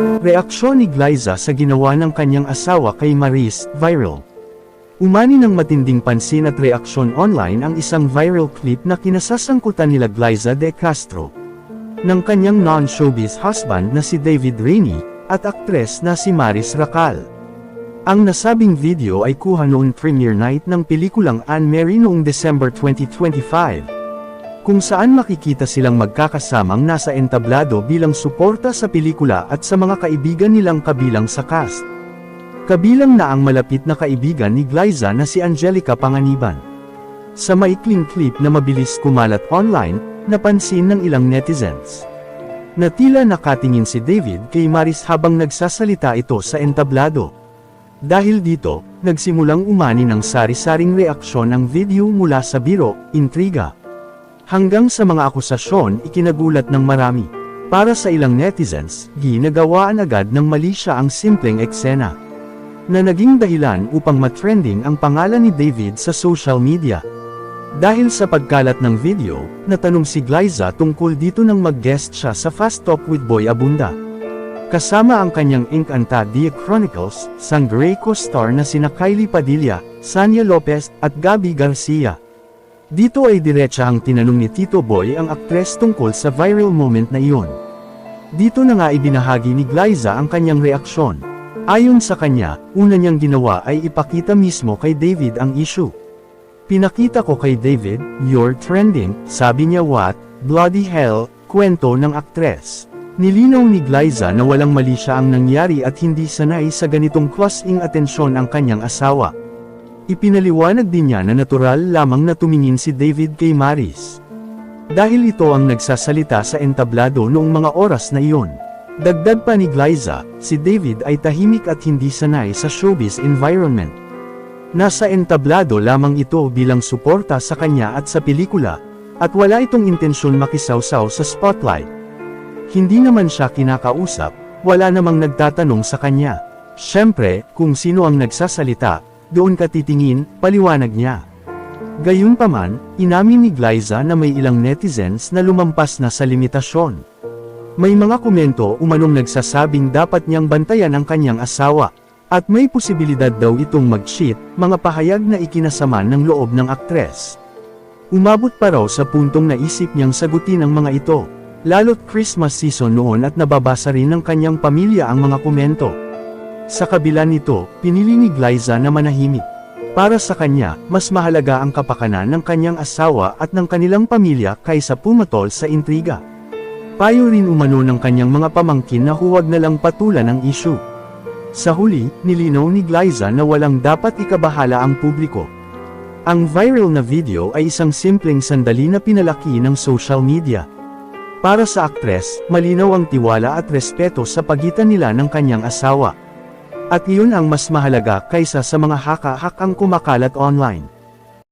Reaksyon ni Glyza sa ginawa ng kanyang asawa kay Maris, viral. Umani ng matinding pansin at reaksyon online ang isang viral clip na kinasasangkutan nila Glyza De Castro ng kanyang non-showbiz husband na si David Rainey, at aktres na si Maris Racal. Ang nasabing video ay kuha noong premiere night ng pelikulang Anne Mary noong December 2025. Kung saan makikita silang magkakasamang nasa entablado bilang suporta sa pelikula at sa mga kaibigan nilang kabilang sa cast. Kabilang na ang malapit na kaibigan ni Glyza na si Angelica Panganiban. Sa maikling clip na mabilis kumalat online, napansin ng ilang netizens na tila nakatingin si David kay Maris habang nagsasalita ito sa entablado. Dahil dito, nagsimulang umani ng sari-saring reaksyon ang video mula sa biro, intriga, hanggang sa mga akusasyon ikinagulat ng marami. Para sa ilang netizens, ginagawaan agad ng mali siya ang simpleng eksena na naging dahilan upang matrending ang pangalan ni David sa social media. Dahil sa pagkalat ng video, natanong si Glyza tungkol dito nang mag-guest siya sa Fast Talk with Boy Abunda. Kasama ang kanyang Encantadia Chronicles, Sangre co-star na sina Kylie Padilla, Sanya Lopez, at Gabby Garcia. Dito ay diretsa ang tinanong ni Tito Boy ang aktres tungkol sa viral moment na iyon. Dito na nga ibinahagi ni Glyza ang kanyang reaksyon. Ayon sa kanya, una niyang ginawa ay ipakita mismo kay David ang issue. Pinakita ko kay David, "You're trending," sabi niya. "What? Bloody hell," kwento ng aktres. Nilinaw ni Glyza na walang mali siya ang nangyari at hindi sanay sa ganitong klaseng atensyon ang kanyang asawa. Ipinaliwanag din niya na natural lamang na tumingin si David kay Maris, dahil ito ang nagsasalita sa entablado noong mga oras na iyon. Dagdag pa ni Glyza, si David ay tahimik at hindi sanay sa showbiz environment. Nasa entablado lamang ito bilang suporta sa kanya at sa pelikula, at wala itong intensyon makisawsaw sa spotlight. Hindi naman siya kinakausap, wala namang nagtatanong sa kanya. Siyempre, kung sino ang nagsasalita, doon ka titingin, paliwanag niya. Gayunpaman, inamin ni Glyza na may ilang netizens na lumampas na sa limitasyon. May mga komento umanong nagsasabing dapat niyang bantayan ang kanyang asawa, at may posibilidad daw itong mag-cheat, mga pahayag na ikinasaman ng loob ng aktres. Umabot pa raw sa puntong naisip niyang sagutin ang mga ito, lalo't Christmas season noon at nababasa rin ng kanyang pamilya ang mga komento. Sa kabila nito, pinili ni Glyza na manahimik. Para sa kanya, mas mahalaga ang kapakanan ng kanyang asawa at ng kanilang pamilya kaysa pumatol sa intriga. Payo rin umano ng kanyang mga pamangkin na huwag na lang patulan ang issue. Sa huli, nilinaw ni Glyza na walang dapat ikabahala ang publiko. Ang viral na video ay isang simpleng sandali na pinalaki ng social media. Para sa aktres, malinaw ang tiwala at respeto sa pagitan nila ng kanyang asawa. At iyon ang mas mahalaga kaysa sa mga haka-hakang kumakalat online.